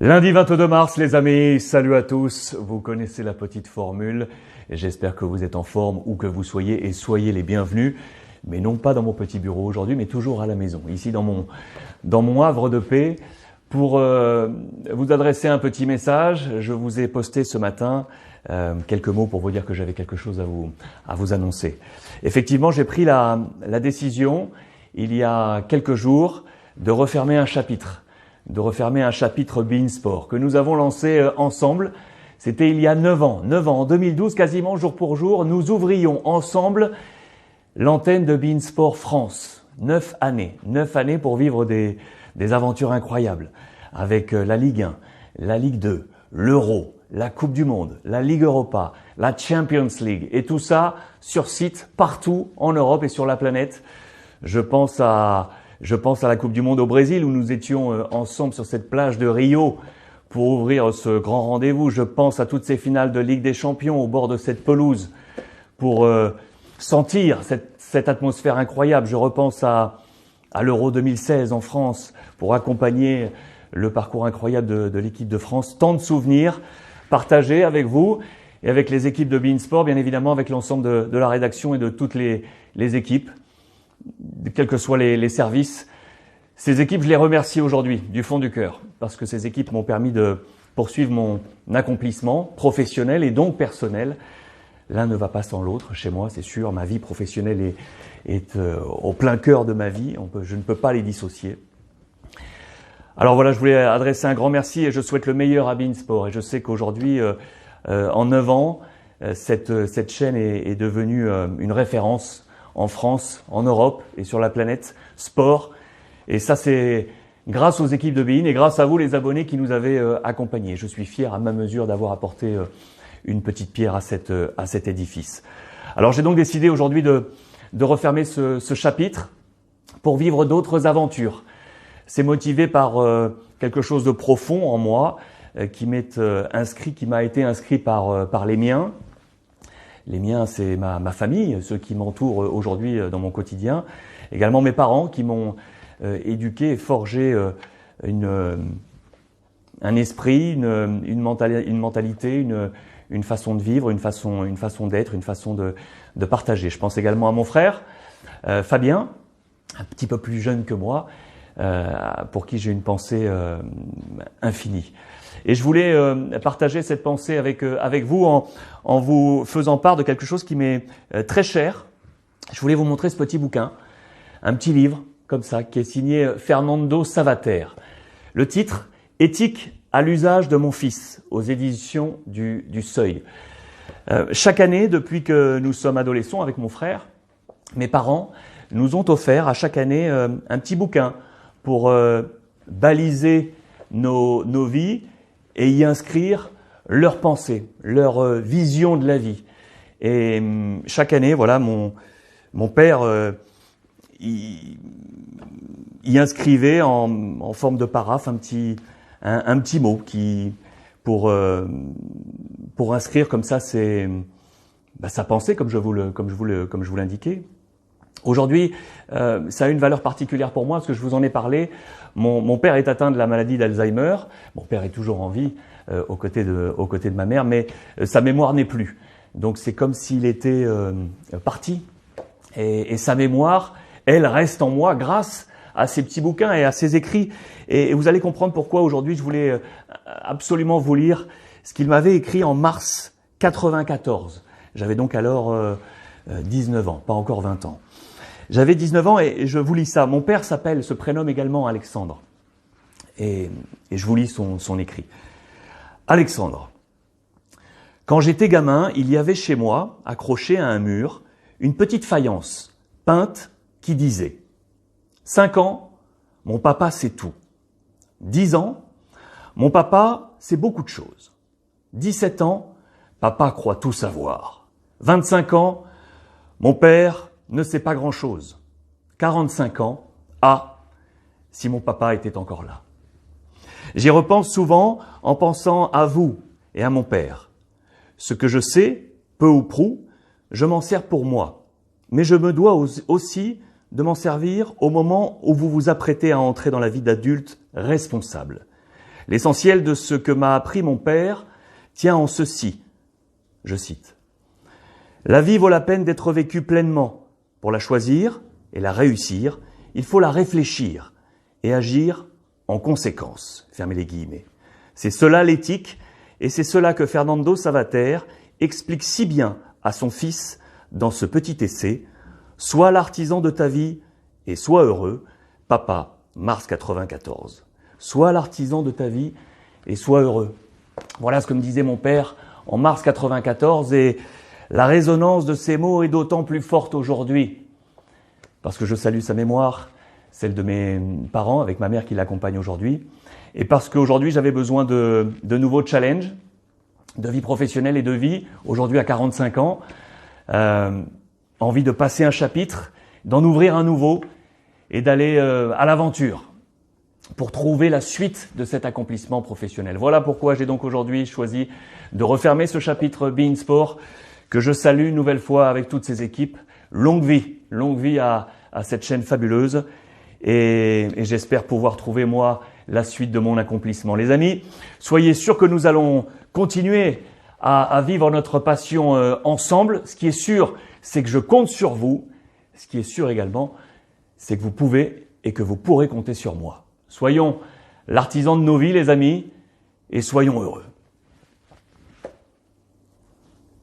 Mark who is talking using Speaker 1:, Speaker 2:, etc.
Speaker 1: Lundi 22 mars, les amis, salut à tous. Vous connaissez la petite formule. J'espère que vous êtes en forme où que vous soyez et soyez les bienvenus. Mais non pas dans mon petit bureau aujourd'hui, mais toujours à la maison, ici dans mon havre de paix. Pour vous adresser un petit message, je vous ai posté ce matin quelques mots pour vous dire que j'avais quelque chose à vous annoncer. Effectivement, j'ai pris la décision, il y a quelques jours, de refermer un chapitre beIN Sport que nous avons lancé ensemble. C'était il y a 9 ans, en 2012, quasiment jour pour jour, nous ouvrions ensemble l'antenne de beIN Sport France. 9 années pour vivre des aventures incroyables avec la Ligue 1, la Ligue 2, l'Euro, la Coupe du Monde, la Ligue Europa, la Champions League et tout ça sur site partout en Europe et sur la planète. Je pense à la Coupe du Monde au Brésil où nous étions ensemble sur cette plage de Rio pour ouvrir ce grand rendez-vous. Je pense à toutes ces finales de Ligue des Champions au bord de cette pelouse pour sentir cette atmosphère incroyable. Je repense à l'Euro 2016 en France pour accompagner le parcours incroyable de l'équipe de France. Tant de souvenirs partagés avec vous et avec les équipes de beIN Sport, bien évidemment avec l'ensemble de la rédaction et de toutes les équipes, quels que soient les services. Ces équipes, je les remercie aujourd'hui du fond du cœur parce que ces équipes m'ont permis de poursuivre mon accomplissement professionnel et donc personnel. L'un ne va pas sans l'autre chez moi, c'est sûr. Ma vie professionnelle est au plein cœur de ma vie. Je ne peux pas les dissocier. Alors voilà, je voulais adresser un grand merci et je souhaite le meilleur à beIN Sport. Et je sais qu'aujourd'hui, en 9 ans, cette chaîne est devenue une référence en France, en Europe et sur la planète sport. Et ça, c'est grâce aux équipes de beIN et grâce à vous, les abonnés, qui nous avez accompagnés. Je suis fier à ma mesure d'avoir apporté une petite pierre à cet édifice. Alors, j'ai donc décidé aujourd'hui de refermer ce chapitre pour vivre d'autres aventures. C'est motivé par quelque chose de profond en moi qui m'a été inscrit par les miens. Les miens, c'est ma famille, ceux qui m'entourent aujourd'hui dans mon quotidien. Également mes parents qui m'ont éduqué et forgé un esprit, une mentalité, une façon de vivre, une façon d'être, une façon de partager. Je pense également à mon frère, Fabien, un petit peu plus jeune que moi, pour qui j'ai une pensée infinie. Et je voulais partager cette pensée avec vous en vous faisant part de quelque chose qui m'est très cher. Je voulais vous montrer ce petit bouquin, un petit livre comme ça, qui est signé Fernando Savater. Le titre, Éthique à l'usage de mon fils, aux éditions du Seuil. Chaque année, depuis que nous sommes adolescents avec mon frère, mes parents nous ont offert à chaque année un petit bouquin pour baliser nos vies et y inscrire leurs pensées, leur vision de la vie. Et chaque année, voilà, mon père y inscrivait en forme de paraphe un petit mot pour inscrire comme ça sa pensée, comme je vous l'indiquais. Aujourd'hui, ça a une valeur particulière pour moi parce que je vous en ai parlé. Mon père est atteint de la maladie d'Alzheimer. Mon père est toujours en vie aux côtés de ma mère, mais sa mémoire n'est plus. Donc c'est comme s'il était parti. Et sa mémoire, elle reste en moi grâce à ces petits bouquins et à ces écrits. Et vous allez comprendre pourquoi aujourd'hui je voulais absolument vous lire ce qu'il m'avait écrit en mars 94. J'avais donc alors 19 ans, pas encore 20 ans. J'avais 19 ans et je vous lis ça. Mon père se prénomme également Alexandre. Et je vous lis son écrit. Alexandre. Quand j'étais gamin, il y avait chez moi, accroché à un mur, une petite faïence peinte qui disait « 5 ans, mon papa sait tout. 10 ans, mon papa sait beaucoup de choses. 17 ans, papa croit tout savoir. 25 ans, mon père ne sait pas grand-chose. 45 ans, si mon papa était encore là. J'y repense souvent en pensant à vous et à mon père. Ce que je sais, peu ou prou, je m'en sers pour moi. Mais je me dois aussi de m'en servir au moment où vous vous apprêtez à entrer dans la vie d'adulte responsable. L'essentiel de ce que m'a appris mon père tient en ceci, je cite. La vie vaut la peine d'être vécue pleinement. Pour la choisir et la réussir, il faut la réfléchir et agir en conséquence. Fermez les guillemets. C'est cela l'éthique et c'est cela que Fernando Savater explique si bien à son fils dans ce petit essai « Sois l'artisan de ta vie et sois heureux, papa, mars 94. » Sois l'artisan de ta vie et sois heureux. Voilà ce que me disait mon père en mars 94 et la résonance de ces mots est d'autant plus forte aujourd'hui parce que je salue sa mémoire, celle de mes parents avec ma mère qui l'accompagne aujourd'hui et parce qu'aujourd'hui j'avais besoin de nouveaux challenges de vie professionnelle et de vie, aujourd'hui à 45 ans, envie de passer un chapitre, d'en ouvrir un nouveau et d'aller à l'aventure pour trouver la suite de cet accomplissement professionnel. Voilà pourquoi j'ai donc aujourd'hui choisi de refermer ce chapitre Be In Sport que je salue une nouvelle fois avec toutes ces équipes. Longue vie à cette chaîne fabuleuse et j'espère pouvoir trouver moi la suite de mon accomplissement. Les amis, soyez sûrs que nous allons continuer à vivre notre passion ensemble. Ce qui est sûr, c'est que je compte sur vous. Ce qui est sûr également, c'est que vous pouvez et que vous pourrez compter sur moi. Soyons l'artisan de nos vies, les amis, et soyons heureux.